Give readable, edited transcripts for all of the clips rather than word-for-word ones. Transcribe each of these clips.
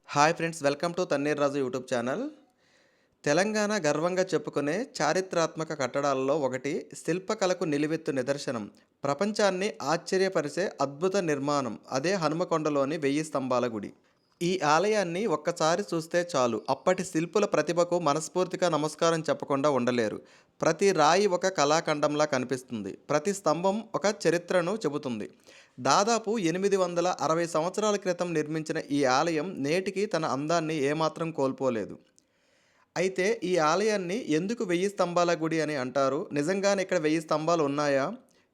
Hi friends, welcome to Thanneer Raju YouTube channel. Telangana గర్వంగా చెప్పుకునే చారిత్రాత్మక కట్టడాలలో ఒకటి శిల్పకళకు నిలువెత్తు నిదర్శనం. ప్రపంచాన్ని ఆశ్చర్యపరిచే అద్భుత నిర్మాణం అదే హనుమకొండలోని 1000 స్తంభాల గుడి. ఈ ఆలయాన్ని ఒక్కసారి చూస్తే చాలు అప్పటి శిల్పుల ప్రతిభకు మనస్ఫూర్తిగా నమస్కారం చెప్పకుండా ఉండలేరు. ప్రతి రాయి ఒక కళాఖండంలా కనిపిస్తుంది. ప్రతి స్తంభం ఒక చరిత్రను చెబుతుంది. దాదాపు 860 సంవత్సరాల క్రితం నిర్మించిన ఈ ఆలయం నేటికి తన అందాన్ని ఏమాత్రం కోల్పోలేదు. అయితే ఈ ఆలయాన్ని ఎందుకు 1000 స్తంభాల గుడి అని అంటారు? నిజంగానే ఇక్కడ 1000 స్తంభాలు ఉన్నాయా?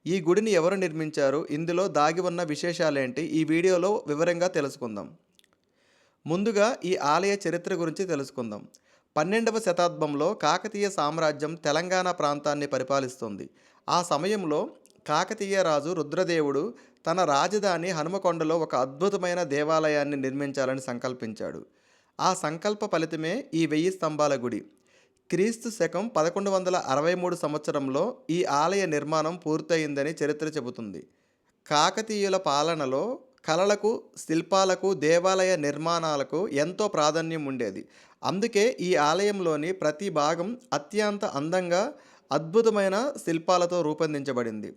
ఈ గుడిని ఎవరు నిర్మించారు? ఇందులో దాగి ఉన్న విశేషాలేంటి? ఈ వీడియోలో వివరంగా తెలుసుకుందాం. ముందుగా ఈ ఆలయ చరిత్ర గురించి తెలుసుకుందాం. 12వ శతాబ్దంలో కాకతీయ సామ్రాజ్యం తెలంగాణ ప్రాంతాన్ని పరిపాలిస్తుంది. ఆ సమయంలో కాకతీయ రాజు రుద్రదేవుడు తన రాజధాని హనుమకొండలో ఒక అద్భుతమైన దేవాలయాన్ని నిర్మించాలని సంకల్పించాడు. ఆ సంకల్ప ఫలితమే ఈ 1000 స్తంభాల గుడి. క్రీస్తు శకం 1163 సంవత్సరంలో ఈ ఆలయ నిర్మాణం పూర్తయిందని చరిత్ర చెబుతుంది. కాకతీయుల పాలనలో కళలకు, శిల్పాలకు, దేవాలయ నిర్మాణాలకు ఎంతో ప్రాధాన్యం ఉండేది. అందుకే ఈ ఆలయంలోని ప్రతి భాగం అత్యంత అందంగా, అద్భుతమైన శిల్పాలతో రూపొందించబడింది.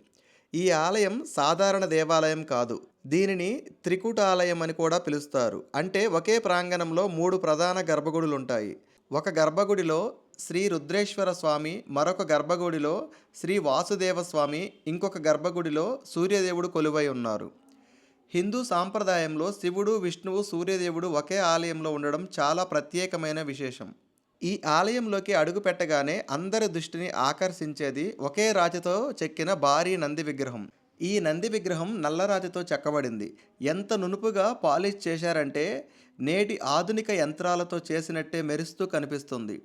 ఈ ఆలయం సాధారణ దేవాలయం కాదు. దీనిని త్రికూటాలయం అని కూడా పిలుస్తారు. అంటే ఒకే ప్రాంగణంలో 3 ప్రధాన గర్భగుడులుంటాయి. ఒక గర్భగుడిలో శ్రీ రుద్రేశ్వర స్వామి, మరొక గర్భగుడిలో శ్రీ వాసుదేవ స్వామి, ఇంకొక గర్భగుడిలో సూర్యదేవుడు కొలువై ఉన్నారు. హిందూ సాంప్రదాయంలో శివుడు, విష్ణువు, సూర్యదేవుడు ఒకే ఆలయంలో ఉండడం చాలా ప్రత్యేకమైన విశేషం. ఈ ఆలయంలోకి అడుగు పెట్టగానే అందరి దృష్టిని ఆకర్షించేది ఒకే రాతితో చెక్కిన భారీ నంది విగ్రహం. ఈ నంది విగ్రహం నల్లరాతితో చెక్కబడింది. ఎంత నునుపుగా పాలిష్ చేశారంటే నేటి ఆధునిక యంత్రాలతో చేసినట్టే మెరుస్తూ కనిపిస్తుంది.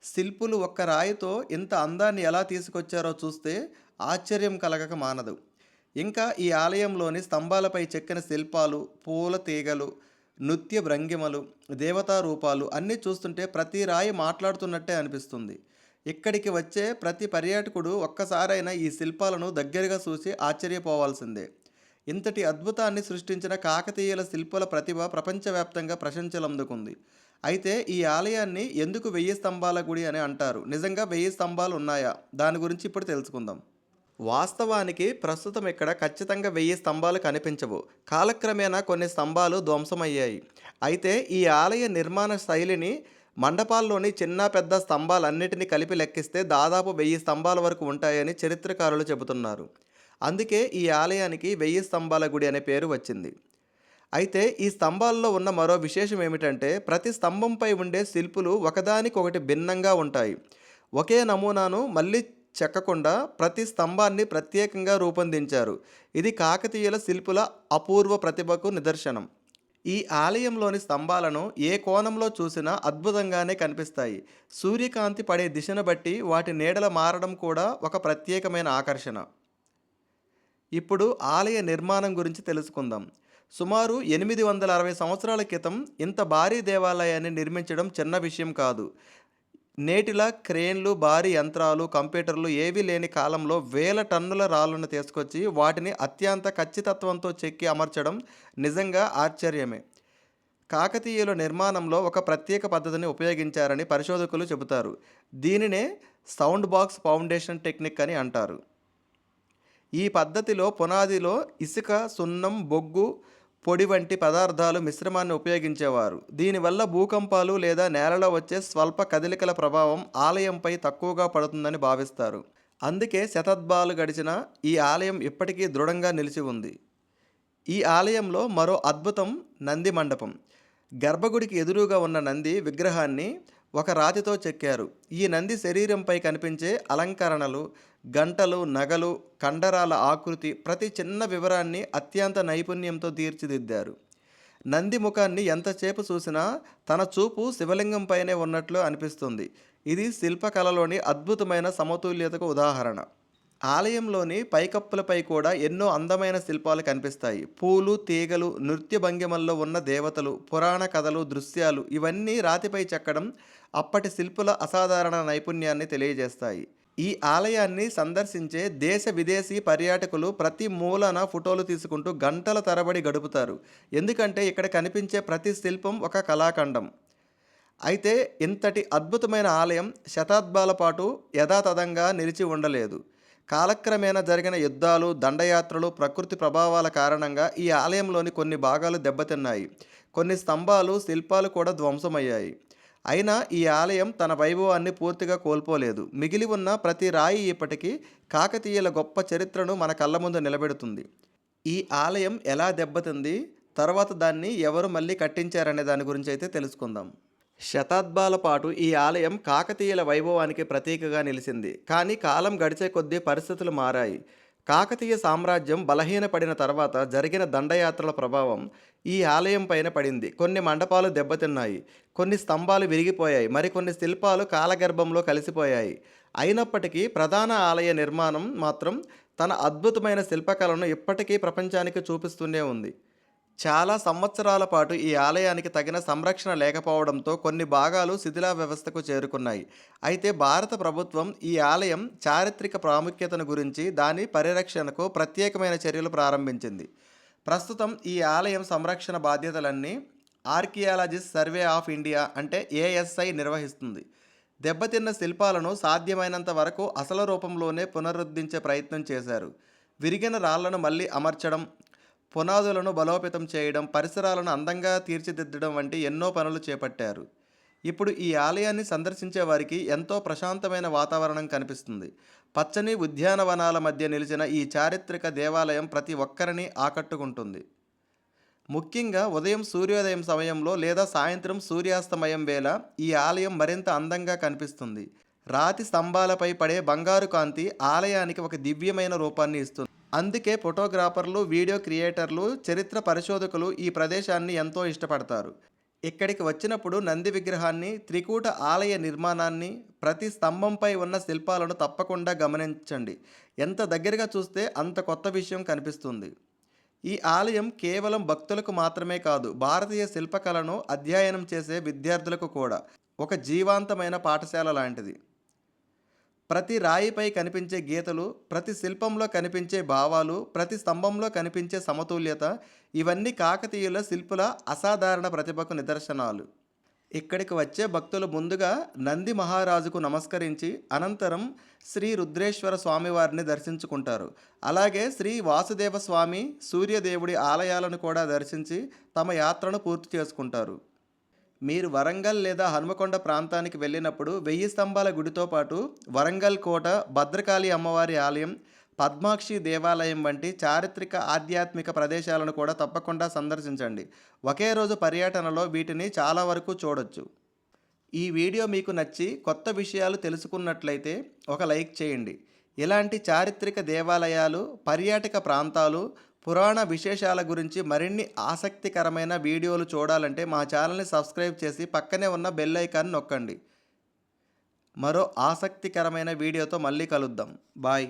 శిల్పులు ఒక్క రాయితో ఇంత అందాన్ని ఎలా తీసుకొచ్చారో చూస్తే ఆశ్చర్యం కలగక మానదు. ఇంకా ఈ ఆలయంలోని స్తంభాలపై చెక్కిన శిల్పాలు, పూల తీగలు, నృత్య భంగిమలు, దేవతా రూపాలు అన్నీ చూస్తుంటే ప్రతి రాయి మాట్లాడుతున్నట్టే అనిపిస్తుంది. ఇక్కడికి వచ్చే ప్రతి పర్యాటకుడు ఒక్కసారైనా ఈ శిల్పాలను దగ్గరగా చూసి ఆశ్చర్యపోవాల్సిందే. ఇంతటి అద్భుతాన్ని సృష్టించిన కాకతీయుల శిల్పుల ప్రతిభ ప్రపంచవ్యాప్తంగా ప్రశంసలు అందుకుంది. అయితే ఈ ఆలయాన్ని ఎందుకు 1000 స్తంభాల గుడి అని అంటారు? నిజంగా 1000 స్తంభాలు ఉన్నాయా? దాని గురించి ఇప్పుడు తెలుసుకుందాం. వాస్తవానికి ప్రస్తుతం ఇక్కడ ఖచ్చితంగా 1000 స్తంభాలు కనిపించవు. కాలక్రమేణా కొన్ని స్తంభాలు ధ్వంసమయ్యాయి. అయితే ఈ ఆలయ నిర్మాణ శైలిని మండపాల్లోని చిన్న పెద్ద స్తంభాలన్నిటినీ కలిపి లెక్కిస్తే దాదాపు 1000 స్తంభాల వరకు ఉంటాయని చరిత్రకారులు చెబుతున్నారు. అందుకే ఈ ఆలయానికి 1000 స్తంభాల గుడి అనే పేరు వచ్చింది. అయితే ఈ స్తంభాల్లో ఉన్న మరో విశేషం ఏమిటంటే ప్రతి స్తంభంపై ఉండే శిల్పులు ఒకదానికొకటి భిన్నంగా ఉంటాయి. ఒకే నమూనాను మళ్ళీ చెక్కకుండా ప్రతి స్తంభాన్ని ప్రత్యేకంగా రూపొందించారు. ఇది కాకతీయుల శిల్పుల అపూర్వ ప్రతిభకు నిదర్శనం. ఈ ఆలయంలోని స్తంభాలను ఏ కోణంలో చూసినా అద్భుతంగానే కనిపిస్తాయి. సూర్యకాంతి పడే దిశను బట్టి వాటి నీడల మారడం కూడా ఒక ప్రత్యేకమైన ఆకర్షణ. ఇప్పుడు ఆలయ నిర్మాణం గురించి తెలుసుకుందాం. సుమారు 860 సంవత్సరాల క్రితం ఇంత భారీ దేవాలయాన్ని నిర్మించడం చిన్న విషయం కాదు. నేటిలా క్రేన్లు, భారీ యంత్రాలు, కంప్యూటర్లు ఏవీ లేని కాలంలో వేల టన్నుల రాళ్లను తీసుకొచ్చి వాటిని అత్యంత ఖచ్చితత్వంతో చెక్కి అమర్చడం నిజంగా ఆశ్చర్యమే. కాకతీయుల నిర్మాణంలో ఒక ప్రత్యేక పద్ధతిని ఉపయోగించారని పరిశోధకులు చెబుతారు. దీనినే సౌండ్ బాక్స్ ఫౌండేషన్ టెక్నిక్ అని అంటారు. ఈ పద్ధతిలో పునాదిలో ఇసుక, సున్నం, బొగ్గు, పొడి వంటి పదార్థాలు మిశ్రమాన్ని ఉపయోగించేవారు. దీనివల్ల భూకంపాలు లేదా నేలలో వచ్చే స్వల్ప కదలికల ప్రభావం ఆలయంపై తక్కువగా పడుతుందని భావిస్తారు. అందుకే శతాబ్దాలు గడిచిన ఈ ఆలయం ఇప్పటికీ దృఢంగా నిలిచి ఉంది. ఈ ఆలయంలో మరో అద్భుతం నంది మండపం. గర్భగుడికి ఎదురుగా ఉన్న నంది విగ్రహాన్ని ఒక రాతితో చెక్కారు. ఈ నంది శరీరంపై కనిపించే అలంకరణలు, గంటలు, నగలు, కండరాల ఆకృతి, ప్రతి చిన్న వివరాన్ని అత్యంత నైపుణ్యంతో తీర్చిదిద్దారు. నంది ముఖాన్ని ఎంతసేపు చూసినా తన చూపు శివలింగంపైనే ఉన్నట్లు అనిపిస్తుంది. ఇది శిల్పకళలోని అద్భుతమైన సమతుల్యతకు ఉదాహరణ. ఆలయంలోని పైకప్పులపై కూడా ఎన్నో అందమైన శిల్పాలు కనిపిస్తాయి. పూలు, తీగలు, నృత్య భంగిమల్లో ఉన్న దేవతలు, పురాణ కథలు, దృశ్యాలు ఇవన్నీ రాతిపై చెక్కడం అప్పటి శిల్పుల అసాధారణ నైపుణ్యాన్ని తెలియజేస్తాయి. ఈ ఆలయాన్ని సందర్శించే దేశ విదేశీ పర్యాటకులు ప్రతి మూలన ఫోటోలు తీసుకుంటూ గంటల తరబడి గడుపుతారు. ఎందుకంటే ఇక్కడ కనిపించే ప్రతి శిల్పం ఒక కళాఖండం. అయితే ఇంతటి అద్భుతమైన ఆలయం శతాబ్దాల పాటు యథాతథంగా నిలిచి ఉండలేదు. కాలక్రమేణా జరిగిన యుద్ధాలు, దండయాత్రలు, ప్రకృతి ప్రభావాల కారణంగా ఈ ఆలయంలోని కొన్ని భాగాలు దెబ్బతిన్నాయి. కొన్ని స్తంభాలు, శిల్పాలు కూడా ధ్వంసమయ్యాయి. అయినా ఈ ఆలయం తన వైభవాన్ని పూర్తిగా కోల్పోలేదు. మిగిలి ఉన్న ప్రతి రాయి ఇప్పటికీ కాకతీయుల గొప్ప చరిత్రను మన కళ్ళ ముందు నిలబెడుతుంది. ఈ ఆలయం ఎలా దెబ్బతింది, తర్వాత దాన్ని ఎవరు మళ్ళీ కట్టించారనే దాని గురించి అయితే తెలుసుకుందాం. శతాబ్దాల పాటు ఈ ఆలయం కాకతీయుల వైభవానికి ప్రతీకగా నిలిచింది. కానీ కాలం గడిచే కొద్దీ పరిస్థితులు మారాయి. కాకతీయ సామ్రాజ్యం బలహీనపడిన తర్వాత జరిగిన దండయాత్రల ప్రభావం ఈ ఆలయం పైన పడింది. కొన్ని మండపాలు దెబ్బతిన్నాయి, కొన్ని స్తంభాలు విరిగిపోయాయి, మరికొన్ని శిల్పాలు కాలగర్భంలో కలిసిపోయాయి. అయినప్పటికీ ప్రధాన ఆలయ నిర్మాణం మాత్రం తన అద్భుతమైన శిల్పకళను ఇప్పటికీ ప్రపంచానికి చూపిస్తూనే ఉంది. చాలా సంవత్సరాల పాటు ఈ ఆలయానికి తగిన సంరక్షణ లేకపోవడంతో కొన్ని భాగాలు శిథిలా వ్యవస్థకు చేరుకున్నాయి. అయితే భారత ప్రభుత్వం ఈ ఆలయం చారిత్రక ప్రాముఖ్యతను గురించి దాని పరిరక్షణకు ప్రత్యేకమైన చర్యలు ప్రారంభించింది. ప్రస్తుతం ఈ ఆలయం సంరక్షణ బాధ్యతలన్నీ ఆర్కియాలజిస్ట్ సర్వే ఆఫ్ ఇండియా అంటే ఏఎస్ఐ నిర్వహిస్తుంది. దెబ్బతిన్న శిల్పాలను సాధ్యమైనంత వరకు అసలు రూపంలోనే పునరుద్ధరించే ప్రయత్నం చేశారు. విరిగిన రాళ్లను మళ్ళీ అమర్చడం, పునాదులను బలోపేతం చేయడం, పరిసరాలను అందంగా తీర్చిదిద్దడం వంటి ఎన్నో పనులు చేపట్టారు. ఇప్పుడు ఈ ఆలయాన్ని సందర్శించే వారికి ఎంతో ప్రశాంతమైన వాతావరణం కనిపిస్తుంది. పచ్చని ఉద్యానవనాల మధ్య నిలిచిన ఈ చారిత్రక దేవాలయం ప్రతి ఒక్కరిని ఆకట్టుకుంటుంది. ముఖ్యంగా ఉదయం సూర్యోదయం సమయంలో లేదా సాయంత్రం సూర్యాస్తమయం వేళ ఈ ఆలయం మరింత అందంగా కనిపిస్తుంది. రాతి స్తంభాలపై పడే బంగారు కాంతి ఆలయానికి ఒక దివ్యమైన రూపాన్ని ఇస్తుంది. అందుకే ఫోటోగ్రాఫర్లు, వీడియో క్రియేటర్లు, చరిత్ర పరిశోధకులు ఈ ప్రదేశాన్ని ఎంతో ఇష్టపడతారు. ఇక్కడికి వచ్చినప్పుడు నంది విగ్రహాన్ని, త్రికూట ఆలయ నిర్మాణాన్ని, ప్రతి స్తంభంపై ఉన్న శిల్పాలను తప్పకుండా గమనించండి. ఎంత దగ్గరగా చూస్తే అంత కొత్త విషయం కనిపిస్తుంది. ఈ ఆలయం కేవలం భక్తులకు మాత్రమే కాదు, భారతీయ శిల్పకళను అధ్యయనం చేసే విద్యార్థులకు కూడా ఒక జీవాంతమైన పాఠశాల లాంటిది. ప్రతి రాయిపై కనిపించే గీతలు, ప్రతి శిల్పంలో కనిపించే భావాలు, ప్రతి స్తంభంలో కనిపించే సమతుల్యత, ఇవన్నీ కాకతీయుల శిల్పుల అసాధారణ ప్రతిభకు నిదర్శనాలు. ఇక్కడికి వచ్చే భక్తులు ముందుగా నంది మహారాజుకు నమస్కరించి అనంతరం శ్రీ రుద్రేశ్వర స్వామివారిని దర్శించుకుంటారు. అలాగే శ్రీ వాసుదేవ స్వామి, సూర్యదేవుడి ఆలయాలను కూడా దర్శించి తమ యాత్రను పూర్తి చేసుకుంటారు. మీరు వరంగల్ లేదా హనుమకొండ ప్రాంతానికి వెళ్ళినప్పుడు 1000 స్తంభాల గుడితో పాటు వరంగల్ కోట, భద్రకాళి అమ్మవారి ఆలయం, పద్మాక్షి దేవాలయం వంటి చారిత్రక ఆధ్యాత్మిక ప్రదేశాలను కూడా తప్పకుండా సందర్శించండి. ఒకే రోజు పర్యటనలో వీటిని చాలా వరకు చూడొచ్చు. ఈ వీడియో మీకు నచ్చి కొత్త విషయాలు తెలుసుకున్నట్లయితే ఒక లైక్ చేయండి. ఇలాంటి చారిత్రక దేవాలయాలు, పర్యాటక ప్రాంతాలు, పురాణ విశేషాల గురించి మరిన్ని ఆసక్తికరమైన వీడియోలు చూడాలంటే మా ఛానల్ని సబ్స్క్రైబ్ చేసి పక్కనే ఉన్న బెల్ ఐకాన్ నొక్కండి. మరో ఆసక్తికరమైన వీడియోతో మళ్ళీ కలుద్దాం. బాయ్.